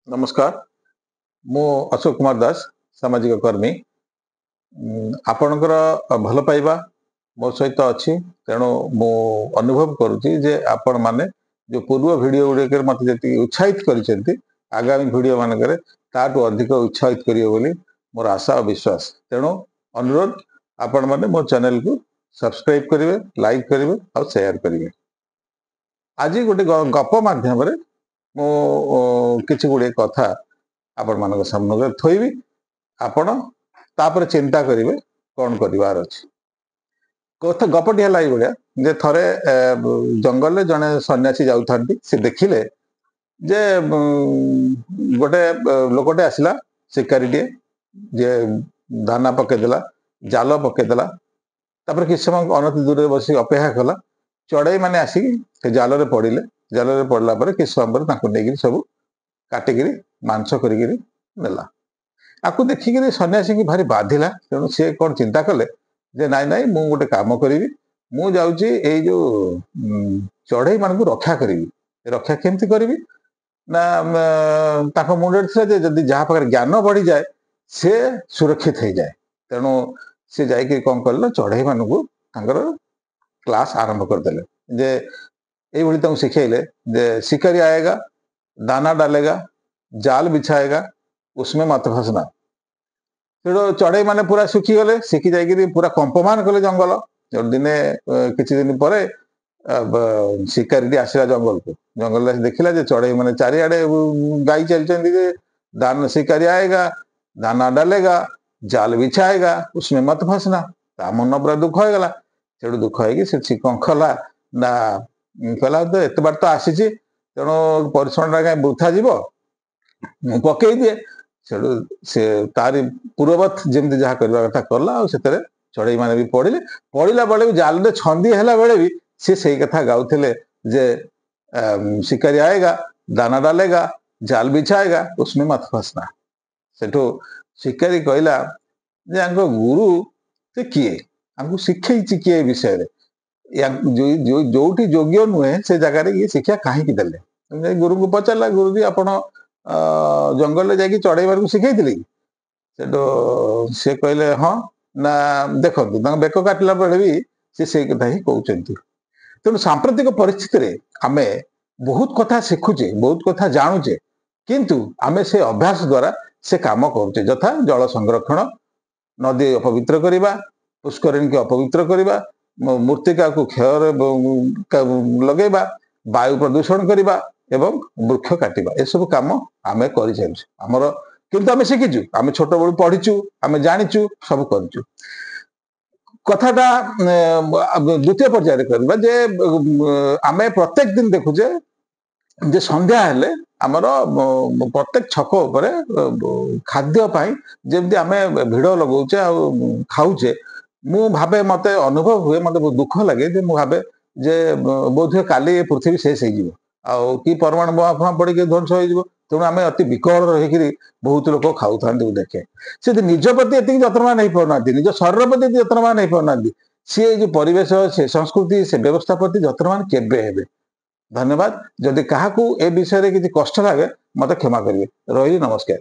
नमस्कार मु अशोक कुमार दास सामाजिक कर्मी आपणकर भल पाइबा मो सहित अच्छी तेणु मु अनुभव करुच्ची जे आपण माने जो पूर्व वीडियो गुड़िक मत जी उत्साहित कर आगामी वीडियो मानक ताठू अधिक उत्साहित करियो बोली मोर आशा और विश्वास तेणु अनुरोध आपण माने मो चैनल को सब्सक्राइब करेंगे लाइक करेंगे और शेयर करेंगे आज गोटे गप माध्यम मु किछि गुड़े कथा आपण मान सामने थोबी आपण तापर चिंता करेंगे कौन कर कथा गपटी है भाया जे थरे जंगल जड़े सन्यासी जाऊँ से देखिले जे गोटे लोकटे आसला शिकारी टे जे दाना पकईदेला जाल पकईदेला तापर किसी समय अनति दूर बस अपेक्षा कला चढ़ई मैंने आसिक जाल पड़े जाल पड़ला किसी समय सब काटिक मांस करला आपको देखिक सन्यासी की भारी बाधिला तेणु सी कौन चिंता कले जे नाई नाई मु गोटे कम करी मु जाऊँगी जो चढ़ई मान रक्षा करी रक्षा केमती करी ना मुंडे जदि जहाँ पाखे ज्ञान बढ़ी जाए सी सुरक्षित हो जाए तेणु सी जा कौन कर चढ़ई मान क्लास आरंभ करदे जे ये शिखेले जे शिकारी आएगा दाना डालेगा जाल बिछाएगा उसमें मत फंसना तेणु चढ़ई मैंने पूरा सुखी गले शिखी जाकि पूरा कंपमान कले जंगल जो दिने किसी दिन पर शिकारी आसला जंगल को जंगल देखला चढ़ई मैंने चारिआडे गाई चलते दाना शिकारी आएगा दाना डालेगा जाल बिछाएगा उसमें मत फंसना ता मन पूरा दुख होगा से दुख है कौन कला ना कहला तो एत बार तो आसी तेणु परिश्रम कहीं वृथा जीव पकई दिए से तारी पूर्ववत जमी जहाँ करवा कथा कला और चढ़ई मैंने भी पड़े पड़ा बेले भी जाल छंदी है बेले भी सी से कथा गाउले जे शिकारी आएगा दाना डालेगा जाल बिछाएगा उसमें मत फंसना सेठू शिकारी कहला जे गुरु से किए हमको शिखे किए विषय जो योग्य नुहे से जगह ये शिक्षा कहीं देले गुरु को पचारा गुरुजी आप जंगल में जाकि चढ़ई मार शिखे से कहले हाँ ना देखो बेक काटला बेले भी से कथा ही कहते तेणु सांप्रतिक परिस्थिति आम बहुत कथा शिखुचे बहुत कथा जानुचे किंतु आम से अभ्यास द्वारा से कम करुचे यथा जल संरक्षण नदी अपवित्र करवा पुष्करिणी की अपवित्र करवा मूर्तिका को क्षय लगेबा वायु प्रदूषण करवा एवं वृक्ष काटिबा ए सब काम आमे करि जाउछु हमर किंतु आमे शिखिचु आमे छोट बड़ पढिचु आमे जानिचु सब करिचु कथाटा द्वितीय पर्याय करबा जे आमे प्रत्येक दिन देखुजे जे संध्या हेले आमर प्रत्येक छक उपरे खाद्य पाई जेमती आमे भिड़ लगौचे आ खाउचे मु भावे मते अनुभव हुए मते बहुत दुख लगे जे मु भावे जे बोधे काली पृथ्वी शेष हो कि परमाणु बम पड़ ध्वंस हो तेणु आम अति विकल रही बहुत लोग खाऊ था देखे से निज प्रति एति जत्नवान नहीं पाना निज शरीर प्रति जत्नवान नहीं पाना सी जो परिवेश से संस्कृति से व्यवस्था प्रति जत्नवान केबे हेबे धन्यवाद जदि क्या ए विषय किसी कष्ट लगे मत क्षमा करेंगे रही नमस्कार।